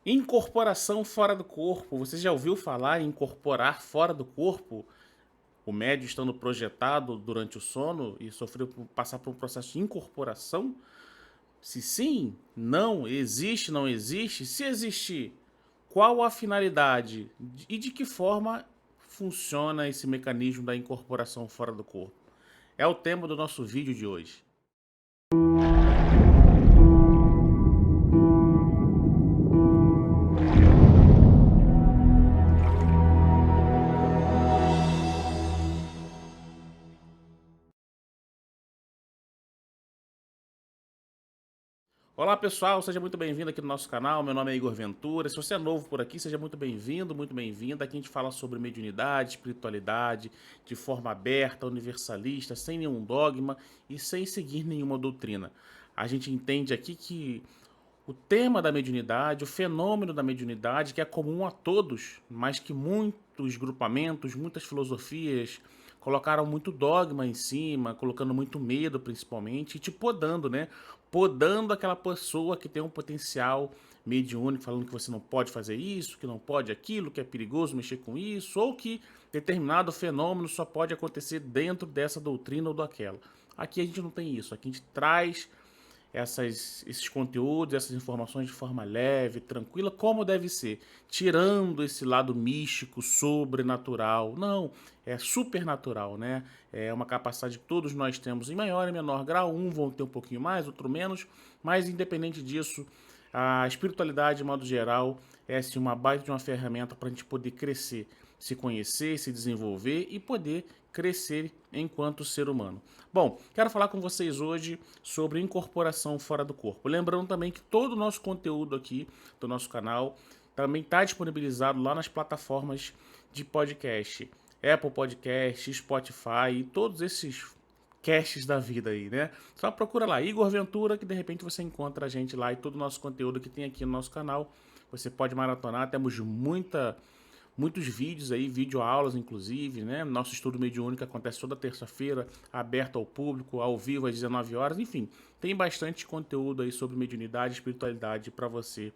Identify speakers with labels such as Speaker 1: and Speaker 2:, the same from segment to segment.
Speaker 1: Incorporação fora do corpo. Você já ouviu falar em incorporar fora do corpo? O médio estando projetado durante o sono e passar por um processo de incorporação? Se sim, não, existe, não existe? Se existir, qual a finalidade e de que forma funciona esse mecanismo da incorporação fora do corpo? É o tema do nosso vídeo de hoje. Olá pessoal, seja muito bem-vindo aqui no nosso canal, meu nome é Igor Ventura. Se você é novo por aqui, seja muito bem-vindo, muito bem-vinda. Aqui a gente fala sobre mediunidade, espiritualidade, de forma aberta, universalista, sem nenhum dogma e sem seguir nenhuma doutrina. A gente entende aqui que o tema da mediunidade, o fenômeno da mediunidade, que é comum a todos, mas que muitos grupamentos, muitas filosofias colocaram muito dogma em cima, colocando muito medo principalmente, e te podando, né? Podando aquela pessoa que tem um potencial mediúnico, falando que você não pode fazer isso, que não pode aquilo, que é perigoso mexer com isso, ou que determinado fenômeno só pode acontecer dentro dessa doutrina ou daquela. Aqui a gente não tem isso, aqui a gente traz esses conteúdos, essas informações de forma leve, tranquila, como deve ser, tirando esse lado místico, sobrenatural. Não, é supernatural, né? É uma capacidade que todos nós temos em maior e menor grau, um vão ter um pouquinho mais, outro menos, mas independente disso, a espiritualidade, de modo geral, é assim, uma baita de uma ferramenta para a gente poder crescer, se conhecer, se desenvolver e poder crescer enquanto ser humano. Bom, quero falar com vocês hoje sobre incorporação fora do corpo. Lembrando também que todo o nosso conteúdo aqui do nosso canal também está disponibilizado lá nas plataformas de podcast. Apple Podcast, Spotify e todos esses casts da vida aí, né? Só procura lá, Igor Ventura, que de repente você encontra a gente lá e todo o nosso conteúdo que tem aqui no nosso canal. Você pode maratonar, temos muitos vídeos aí, videoaulas inclusive, né? Nosso estudo mediúnico acontece toda terça-feira, aberto ao público, ao vivo às 19 horas, enfim. Tem bastante conteúdo aí sobre mediunidade e espiritualidade para você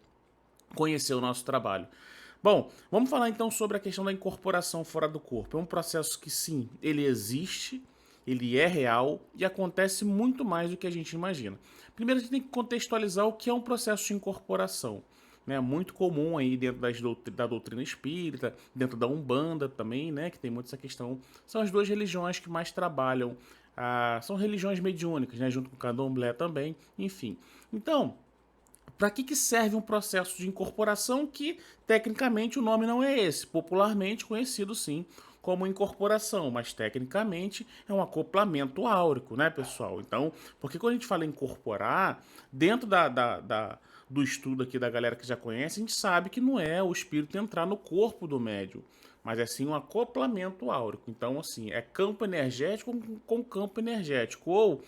Speaker 1: conhecer o nosso trabalho. Bom, vamos falar então sobre a questão da incorporação fora do corpo. É um processo que sim, ele existe, ele é real e acontece muito mais do que a gente imagina. Primeiro a gente tem que contextualizar o que é um processo de incorporação. Né, muito comum aí dentro da doutrina espírita, dentro da Umbanda também, né, que tem muito essa questão. São as duas religiões que mais trabalham, são religiões mediúnicas, né, junto com o Candomblé também, enfim. Então, para que serve um processo de incorporação que, tecnicamente, o nome não é esse, popularmente conhecido sim como incorporação, mas tecnicamente é um acoplamento áurico, né, pessoal? Então, porque quando a gente fala em incorporar, dentro do estudo aqui da galera que já conhece, a gente sabe que não é o espírito entrar no corpo do médium, mas é sim um acoplamento áurico. Então, assim, é campo energético com campo energético, ou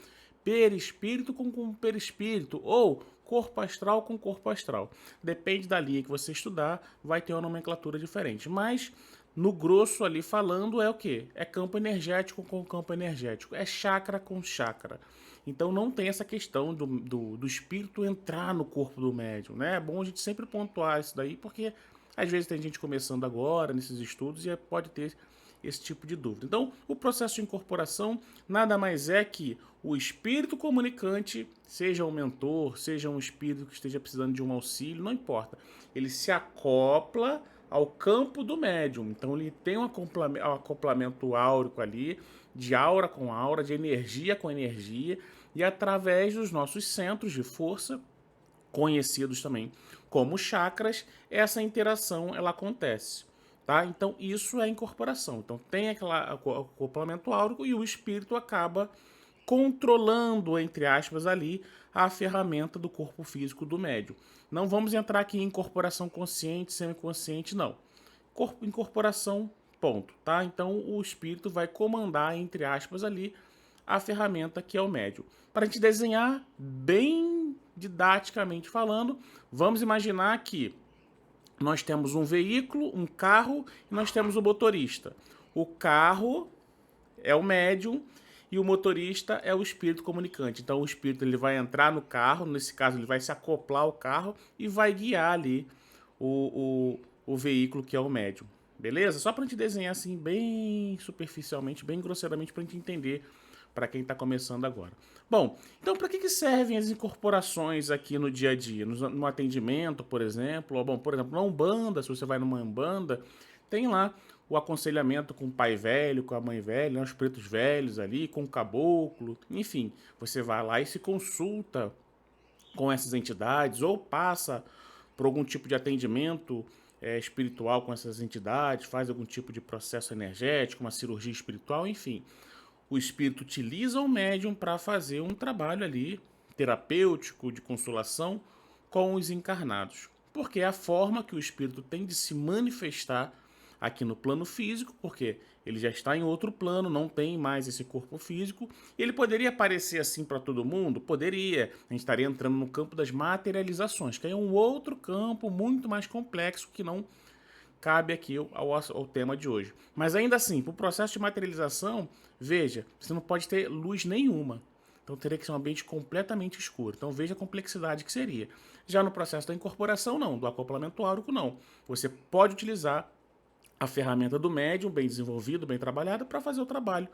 Speaker 1: perispírito com perispírito, ou corpo astral com corpo astral. Depende da linha que você estudar, vai ter uma nomenclatura diferente. Mas, no grosso ali falando, é o quê? É campo energético com campo energético. É chakra com chakra. Então não tem essa questão do espírito entrar no corpo do médium, né? É bom a gente sempre pontuar isso daí, porque às vezes tem gente começando agora nesses estudos e pode ter esse tipo de dúvida. Então, o processo de incorporação nada mais é que o espírito comunicante, seja um mentor, seja um espírito que esteja precisando de um auxílio, não importa. Ele se acopla ao campo do médium. Então, ele tem um acoplamento áurico ali, de aura com aura, de energia com energia, e através dos nossos centros de força, conhecidos também como chakras, essa interação ela acontece. Tá? Então, isso é incorporação. Então, tem aquele acoplamento áurico e o espírito acaba controlando, entre aspas, ali a ferramenta do corpo físico do médium. Não vamos entrar aqui em incorporação consciente, semiconsciente, não. Incorporação, ponto. Tá? Então, o espírito vai comandar, entre aspas, ali a ferramenta que é o médium. Para a gente desenhar bem didaticamente falando, vamos imaginar que nós temos um veículo, um carro, e nós temos o motorista. O carro é o médium e o motorista é o espírito comunicante. Então o espírito ele vai entrar no carro, nesse caso ele vai se acoplar ao carro e vai guiar ali o veículo que é o médium. Beleza? Só para a gente desenhar assim bem superficialmente, bem grosseiramente, para a gente entender para quem está começando agora. Bom, então para que servem as incorporações aqui no dia a dia? No atendimento, por exemplo, ou, bom, por exemplo, na Umbanda, se você vai numa Umbanda, tem lá o aconselhamento com o pai velho, com a mãe velha, né, os pretos velhos ali, com o caboclo, enfim, você vai lá e se consulta com essas entidades ou passa por algum tipo de atendimento espiritual com essas entidades, faz algum tipo de processo energético, uma cirurgia espiritual, enfim. O espírito utiliza o médium para fazer um trabalho ali terapêutico, de consolação com os encarnados. Porque é a forma que o espírito tem de se manifestar aqui no plano físico, porque ele já está em outro plano, não tem mais esse corpo físico. E ele poderia aparecer assim para todo mundo? Poderia. A gente estaria entrando no campo das materializações, que é um outro campo muito mais complexo que não cabe aqui ao tema de hoje. Mas ainda assim, para o processo de materialização, veja, você não pode ter luz nenhuma. Então teria que ser um ambiente completamente escuro. Então veja a complexidade que seria. Já no processo da incorporação, não. Do acoplamento áurico, não. Você pode utilizar a ferramenta do médium, bem desenvolvido, bem trabalhada, para fazer o trabalho.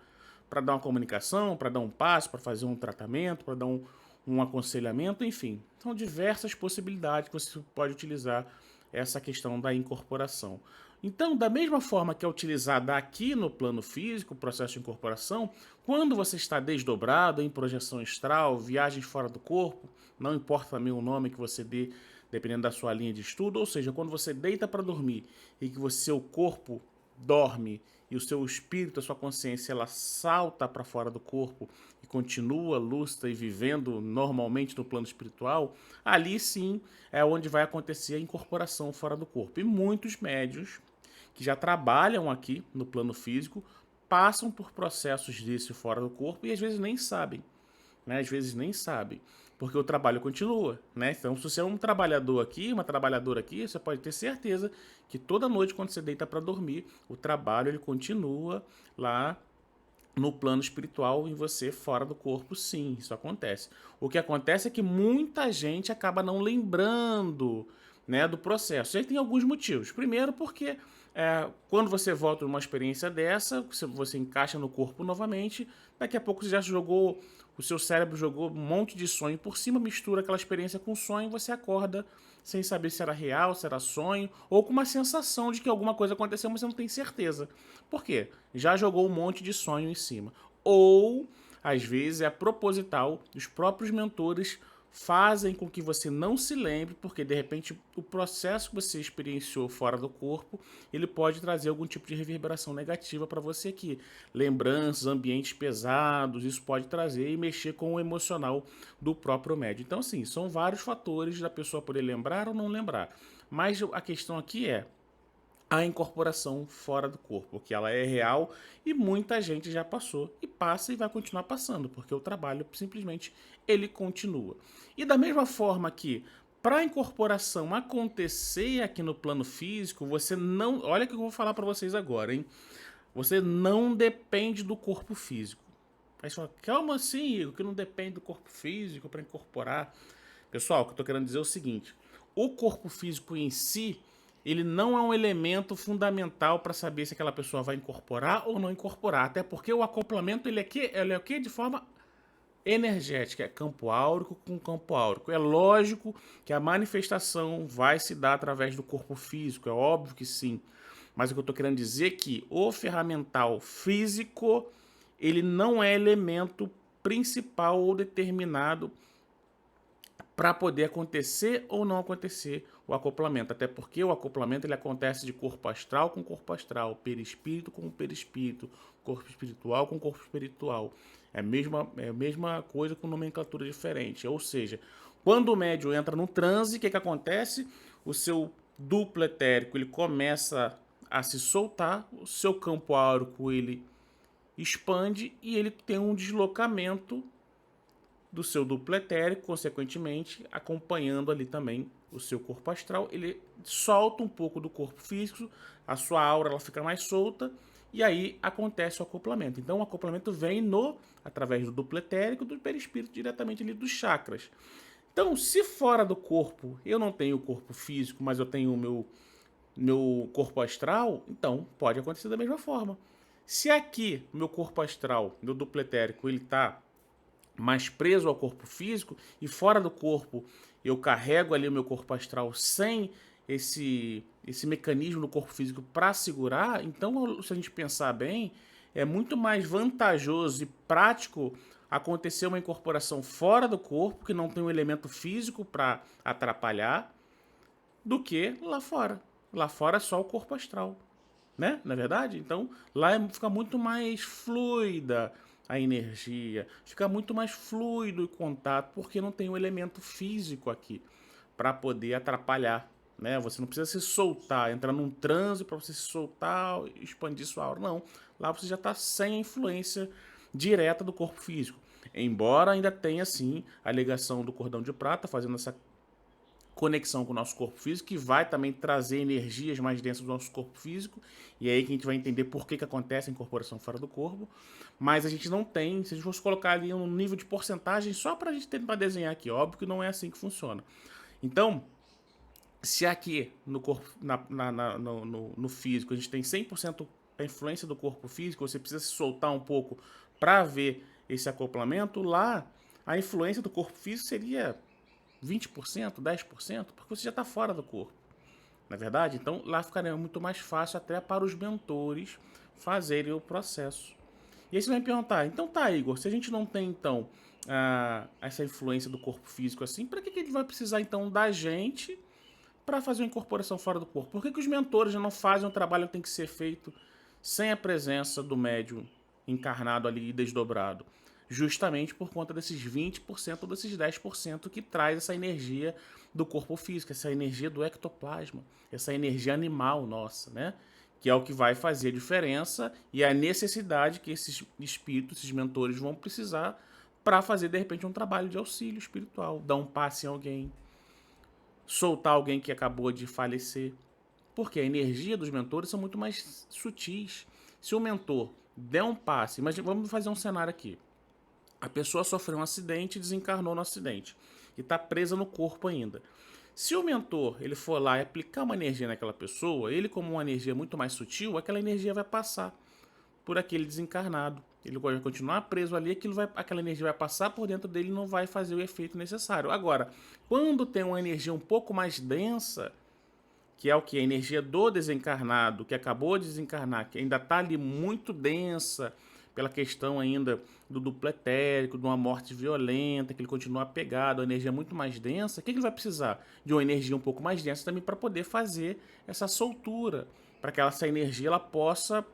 Speaker 1: Para dar uma comunicação, para dar um passo, para fazer um tratamento, para dar um aconselhamento, enfim. São diversas possibilidades que você pode utilizar essa questão da incorporação. Então, da mesma forma que é utilizada aqui no plano físico, o processo de incorporação, quando você está desdobrado, em projeção astral, viagens fora do corpo, não importa também o nome que você dê, dependendo da sua linha de estudo, ou seja, quando você deita para dormir e que seu corpo dorme e o seu espírito, a sua consciência, ela salta para fora do corpo e continua lúcida e vivendo normalmente no plano espiritual, ali sim é onde vai acontecer a incorporação fora do corpo. E muitos médiuns que já trabalham aqui no plano físico passam por processos desse fora do corpo e às vezes nem sabem, né? Às vezes nem sabem, porque o trabalho continua, né? Então, se você é um trabalhador aqui, uma trabalhadora aqui, você pode ter certeza que toda noite, quando você deita para dormir, o trabalho ele continua lá no plano espiritual em você fora do corpo, sim, isso acontece. O que acontece é que muita gente acaba não lembrando, né, do processo. E aí tem alguns motivos. Primeiro, porque quando você volta numa experiência dessa, você encaixa no corpo novamente, daqui a pouco você já jogou, o seu cérebro jogou um monte de sonho por cima, mistura aquela experiência com sonho, e você acorda sem saber se era real, se era sonho, ou com uma sensação de que alguma coisa aconteceu, mas você não tem certeza. Por quê? Já jogou um monte de sonho em cima. Ou, às vezes, é proposital, os próprios mentores fazem com que você não se lembre, porque de repente o processo que você experienciou fora do corpo, ele pode trazer algum tipo de reverberação negativa para você aqui. Lembranças, ambientes pesados, isso pode trazer e mexer com o emocional do próprio médium. Então, assim, são vários fatores da pessoa poder lembrar ou não lembrar. Mas a questão aqui é a incorporação fora do corpo, que ela é real e muita gente já passou e passa e vai continuar passando, porque o trabalho simplesmente ele continua. E da mesma forma que para a incorporação acontecer aqui no plano físico, você não, olha o que eu vou falar para vocês agora, hein? Você não depende do corpo físico. Aí você fala, calma assim, Igor, que não depende do corpo físico para incorporar. Pessoal, o que eu estou querendo dizer é o seguinte, o corpo físico em si, ele não é um elemento fundamental para saber se aquela pessoa vai incorporar ou não incorporar. Até porque o acoplamento ele é o quê? De forma energética. É campo áurico com campo áurico. É lógico que a manifestação vai se dar através do corpo físico. É óbvio que sim. Mas o que eu estou querendo dizer é que o ferramental físico ele não é elemento principal ou determinado para poder acontecer ou não acontecer o acoplamento. Até porque o acoplamento ele acontece de corpo astral com corpo astral, perispírito com perispírito, corpo espiritual com corpo espiritual. É a mesma coisa com nomenclatura diferente. Ou seja, quando o médium entra no transe, o que acontece? O seu duplo etérico ele começa a se soltar, o seu campo áurico ele expande e ele tem um deslocamento do seu duplo etérico, consequentemente, acompanhando ali também o seu corpo astral, ele solta um pouco do corpo físico, a sua aura ela fica mais solta, e aí acontece o acoplamento. Então, o acoplamento vem através do duplo etérico, do perispírito, diretamente ali dos chakras. Então, se fora do corpo eu não tenho o corpo físico, mas eu tenho o meu corpo astral, então pode acontecer da mesma forma. Se aqui, meu corpo astral, meu duplo etérico, ele está mais preso ao corpo físico e fora do corpo eu carrego ali o meu corpo astral sem esse mecanismo no corpo físico para segurar, então se a gente pensar bem, é muito mais vantajoso e prático acontecer uma incorporação fora do corpo, que não tem um elemento físico para atrapalhar, do que lá fora. Lá fora é só o corpo astral, né? Na verdade, então lá fica muito mais fluida a energia, fica muito mais fluido o contato, porque não tem um elemento físico aqui para poder atrapalhar, né? Você não precisa se soltar, entrar num transe para você se soltar e expandir sua aura, não. Lá você já está sem a influência direta do corpo físico. Embora ainda tenha, sim, a ligação do cordão de prata, fazendo essa conexão com o nosso corpo físico, que vai também trazer energias mais densas do nosso corpo físico, e é aí que a gente vai entender por que acontece a incorporação fora do corpo, mas a gente não tem, se a gente fosse colocar ali um nível de porcentagem, só para a gente tentar desenhar aqui, óbvio que não é assim que funciona. Então, se aqui no corpo, no físico, a gente tem 100% a influência do corpo físico, você precisa se soltar um pouco para ver esse acoplamento, lá a influência do corpo físico seria 20%, 10%, porque você já está fora do corpo, não é verdade? Então lá ficaria muito mais fácil até para os mentores fazerem o processo. E aí você vai me perguntar, então tá, Igor, se a gente não tem então essa influência do corpo físico assim, para que ele vai precisar então da gente para fazer uma incorporação fora do corpo? Por que os mentores já não fazem o trabalho que tem que ser feito sem a presença do médium encarnado ali e desdobrado? Justamente por conta desses 20% ou desses 10% que traz essa energia do corpo físico, essa energia do ectoplasma, essa energia animal nossa, né? Que é o que vai fazer a diferença e a necessidade que esses espíritos, esses mentores vão precisar para fazer, de repente, um trabalho de auxílio espiritual, dar um passe em alguém, soltar alguém que acabou de falecer. Porque a energia dos mentores são muito mais sutis. Se o mentor der um passe, mas vamos fazer um cenário aqui. A pessoa sofreu um acidente e desencarnou no acidente. E está presa no corpo ainda. Se o mentor ele for lá e aplicar uma energia naquela pessoa, ele como uma energia muito mais sutil, aquela energia vai passar por aquele desencarnado. Ele vai continuar preso ali, aquela energia vai passar por dentro dele e não vai fazer o efeito necessário. Agora, quando tem uma energia um pouco mais densa, que é o que? A energia do desencarnado, que acabou de desencarnar, que ainda está ali muito densa, pela questão ainda do duplo etérico, de uma morte violenta, que ele continua apegado, a energia muito mais densa, o que ele vai precisar? De uma energia um pouco mais densa também para poder fazer essa soltura, para que essa energia ela possa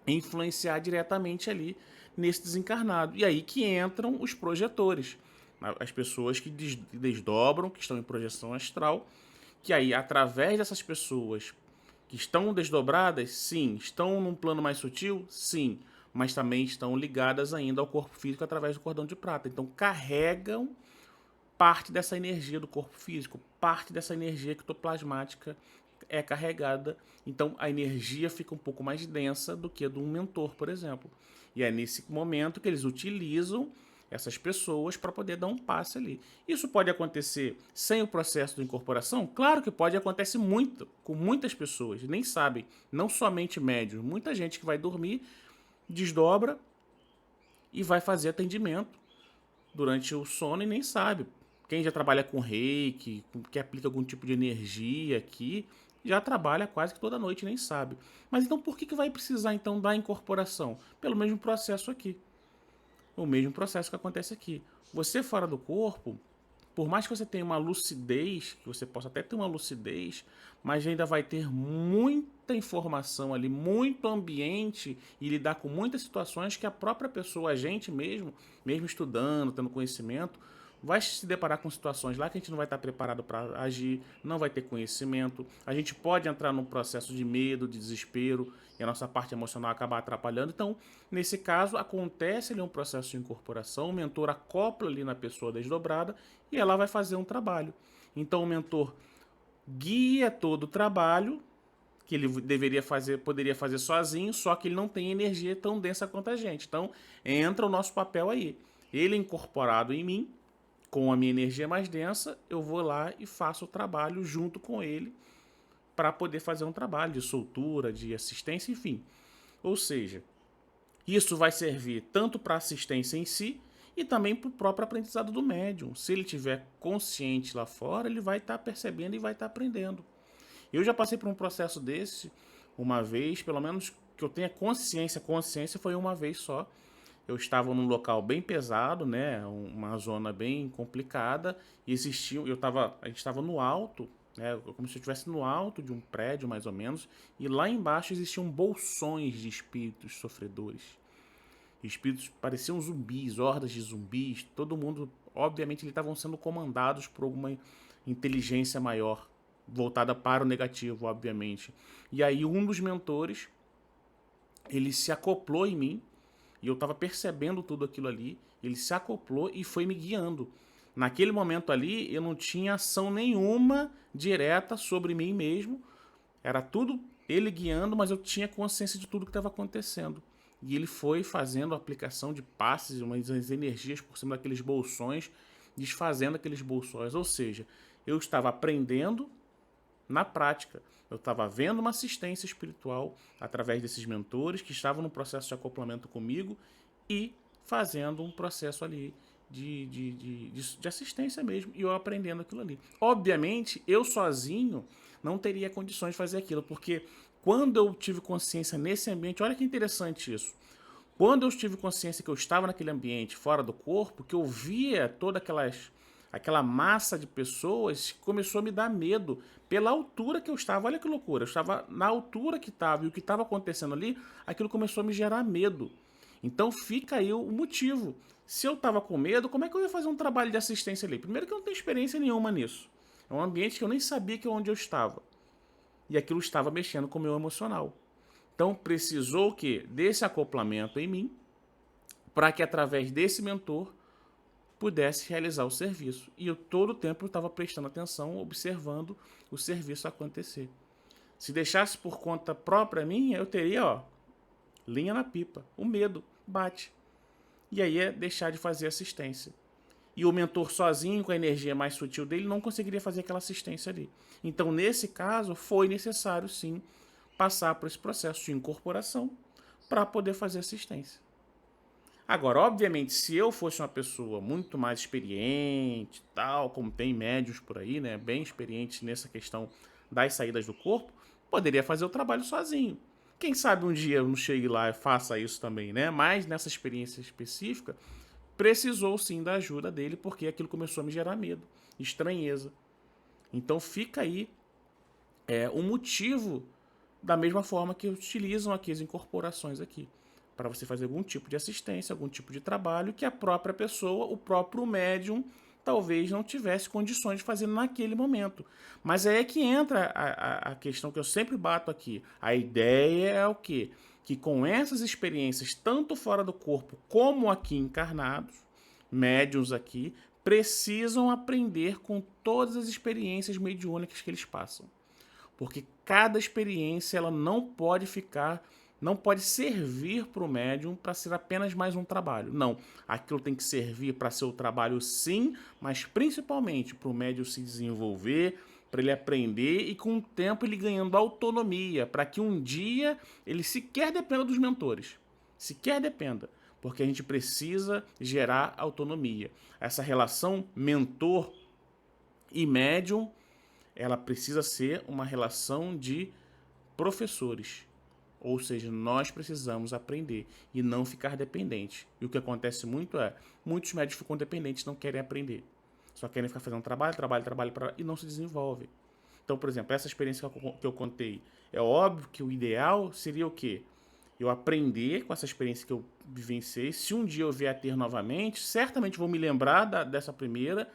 Speaker 1: influenciar diretamente ali nesse desencarnado. E aí que entram os projetores, as pessoas que desdobram, que estão em projeção astral, que aí, através dessas pessoas que estão desdobradas, sim, estão num plano mais sutil, sim, mas também estão ligadas ainda ao corpo físico através do cordão de prata. Então, carregam parte dessa energia do corpo físico, parte dessa energia ectoplasmática é carregada. Então, a energia fica um pouco mais densa do que a de um mentor, por exemplo. E é nesse momento que eles utilizam essas pessoas para poder dar um passe ali. Isso pode acontecer sem o processo de incorporação? Claro que pode, acontece muito, com muitas pessoas, nem sabem, não somente médios, muita gente que vai dormir, desdobra e vai fazer atendimento durante o sono e nem sabe. Quem já trabalha com reiki, que aplica algum tipo de energia aqui, já trabalha quase que toda noite e nem sabe. Mas então por que vai precisar então da incorporação? Pelo mesmo processo aqui. O mesmo processo que acontece aqui. Você fora do corpo, por mais que você tenha uma lucidez, que você possa até ter uma lucidez, mas ainda vai ter muita informação ali, muito ambiente e lidar com muitas situações que a própria pessoa, a gente mesmo, mesmo estudando, tendo conhecimento, vai se deparar com situações lá que a gente não vai estar preparado para agir, não vai ter conhecimento. A gente pode entrar num processo de medo, de desespero, e a nossa parte emocional acabar atrapalhando. Então, nesse caso, acontece ali um processo de incorporação, o mentor acopla ali na pessoa desdobrada e ela vai fazer um trabalho. Então, o mentor guia todo o trabalho que ele poderia fazer sozinho, só que ele não tem energia tão densa quanto a gente. Então, entra o nosso papel aí. Ele é incorporado em mim, com a minha energia mais densa, eu vou lá e faço o trabalho junto com ele para poder fazer um trabalho de soltura, de assistência, enfim. Ou seja, isso vai servir tanto para a assistência em si e também para o próprio aprendizado do médium. Se ele estiver consciente lá fora, ele vai estar percebendo e vai estar aprendendo. Eu já passei por um processo desse uma vez, pelo menos que eu tenha consciência. Consciência foi uma vez só. Eu estava num local bem pesado, né, uma zona bem complicada, e existia, a gente estava no alto, né, como se eu estivesse no alto de um prédio, mais ou menos, e lá embaixo existiam bolsões de espíritos sofredores. Espíritos pareciam zumbis, hordas de zumbis, todo mundo, obviamente, eles estavam sendo comandados por alguma inteligência maior, voltada para o negativo, obviamente. E aí um dos mentores, ele se acoplou em mim, e eu estava percebendo tudo aquilo ali, ele se acoplou e foi me guiando. Naquele momento ali, eu não tinha ação nenhuma direta sobre mim mesmo, era tudo ele guiando, mas eu tinha consciência de tudo que estava acontecendo. E ele foi fazendo a aplicação de passes, umas energias por cima daqueles bolsões, desfazendo aqueles bolsões. Ou seja, eu estava aprendendo na prática. Eu estava vendo uma assistência espiritual através desses mentores que estavam no processo de acoplamento comigo e fazendo um processo ali de assistência mesmo, e eu aprendendo aquilo ali. Obviamente, eu sozinho não teria condições de fazer aquilo, porque quando eu tive consciência nesse ambiente, olha que interessante isso. Quando eu tive consciência que eu estava naquele ambiente fora do corpo, que eu via toda aquela massa de pessoas, começou a me dar medo pela altura que eu estava. Olha que loucura, eu estava na altura que estava e o que estava acontecendo ali, aquilo começou a me gerar medo. Então fica aí o motivo. Se eu estava com medo, como é que eu ia fazer um trabalho de assistência ali? Primeiro que eu não tenho experiência nenhuma nisso. É um ambiente que eu nem sabia que onde eu estava. E aquilo estava mexendo com o meu emocional. Então precisou que desse acoplamento em mim, para que através desse mentor pudesse realizar o serviço. E eu todo o tempo estava prestando atenção, observando o serviço acontecer. Se deixasse por conta própria minha, eu teria, linha na pipa. O medo bate. E aí é deixar de fazer assistência. E o mentor sozinho, com a energia mais sutil dele, não conseguiria fazer aquela assistência ali. Então, nesse caso, foi necessário, sim, passar por esse processo de incorporação para poder fazer assistência. Agora, obviamente, se eu fosse uma pessoa muito mais experiente, tal, como tem médios por aí, né, bem experientes nessa questão das saídas do corpo, poderia fazer o trabalho sozinho. Quem sabe um dia eu não chegue lá e faça isso também, né? Mas nessa experiência específica, precisou sim da ajuda dele, porque aquilo começou a me gerar medo, estranheza. Então fica aí o motivo, da mesma forma que utilizam aqui as incorporações aqui, para você fazer algum tipo de assistência, algum tipo de trabalho que a própria pessoa, o próprio médium, talvez não tivesse condições de fazer naquele momento. Mas aí é que entra a questão que eu sempre bato aqui. A ideia é o quê? Que com essas experiências, tanto fora do corpo como aqui encarnados, médiuns aqui, precisam aprender com todas as experiências mediúnicas que eles passam. Porque cada experiência ela não pode servir para o médium para ser apenas mais um trabalho. Não, aquilo tem que servir para ser o trabalho sim, mas principalmente para o médium se desenvolver, para ele aprender e com o tempo ele ganhando autonomia, para que um dia ele sequer dependa dos mentores. Sequer dependa, porque a gente precisa gerar autonomia. Essa relação mentor e médium, ela precisa ser uma relação de professores. Ou seja, nós precisamos aprender e não ficar dependente. E o que acontece muito muitos médicos ficam dependentes, não querem aprender. Só querem ficar fazendo trabalho e não se desenvolvem. Então, por exemplo, essa experiência que eu contei, é óbvio que o ideal seria o quê? Eu aprender com essa experiência que eu vivenciei. Se um dia eu vier a ter novamente, certamente vou me lembrar dessa primeira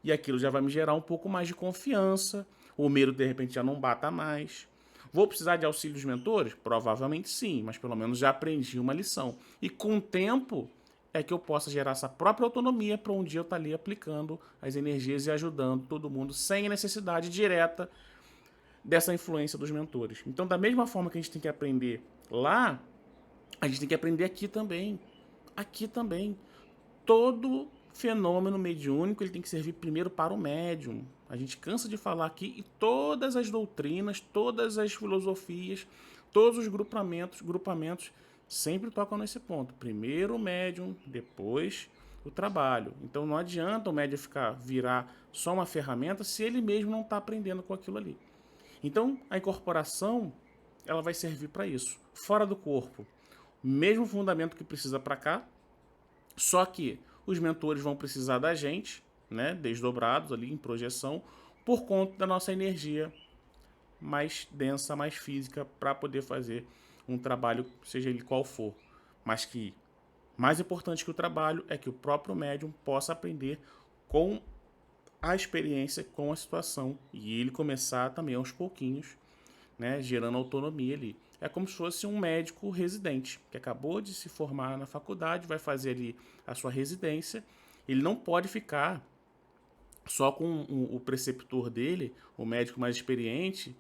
Speaker 1: e aquilo já vai me gerar um pouco mais de confiança. O medo, de repente, já não bata mais. Vou precisar de auxílio dos mentores? Provavelmente sim, mas pelo menos já aprendi uma lição. E com o tempo é que eu possa gerar essa própria autonomia para um dia eu estar ali aplicando as energias e ajudando todo mundo sem necessidade direta dessa influência dos mentores. Então, da mesma forma que a gente tem que aprender lá, a gente tem que aprender aqui também. Aqui também. Todo fenômeno mediúnico ele tem que servir primeiro para o médium. A gente cansa de falar aqui e todas as doutrinas, todas as filosofias, todos os grupamentos sempre tocam nesse ponto. Primeiro o médium, depois o trabalho. Então não adianta o médium virar só uma ferramenta se ele mesmo não está aprendendo com aquilo ali. Então a incorporação ela vai servir para isso. Fora do corpo, mesmo fundamento que precisa para cá, só que os mentores vão precisar da gente, né, desdobrados ali em projeção, por conta da nossa energia mais densa, mais física, para poder fazer um trabalho, seja ele qual for. Mas que mais importante que o trabalho é que o próprio médium possa aprender com a experiência, com a situação, e ele começar também aos pouquinhos, né, gerando autonomia ali. É como se fosse um médico residente, que acabou de se formar na faculdade, vai fazer ali a sua residência. Ele não pode ficar só com o preceptor dele, o médico mais experiente,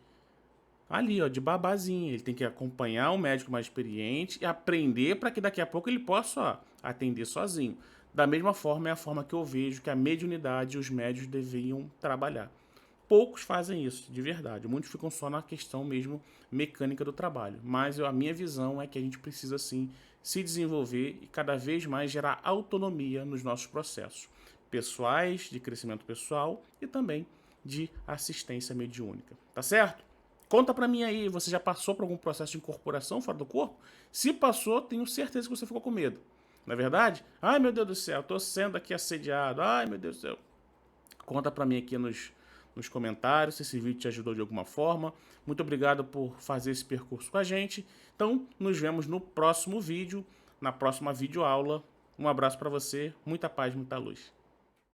Speaker 1: ali, ó, de babazinho. Ele tem que acompanhar o médico mais experiente e aprender para que daqui a pouco ele possa, ó, atender sozinho. Da mesma forma, é a forma que eu vejo que a mediunidade e os médios deviam trabalhar. Poucos fazem isso, de verdade. Muitos ficam só na questão mesmo mecânica do trabalho. Mas a minha visão é que a gente precisa, sim, se desenvolver e cada vez mais gerar autonomia nos nossos processos pessoais, de crescimento pessoal e também de assistência mediúnica. Tá certo? Conta pra mim aí, você já passou por algum processo de incorporação fora do corpo? Se passou, tenho certeza que você ficou com medo. Não é verdade? Ai, meu Deus do céu, tô sendo aqui assediado. Ai, meu Deus do céu. Conta pra mim aqui nos comentários se esse vídeo te ajudou de alguma forma. Muito obrigado por fazer esse percurso com a gente. Então, nos vemos no próximo vídeo, na próxima videoaula. Um abraço para você, muita paz, muita luz.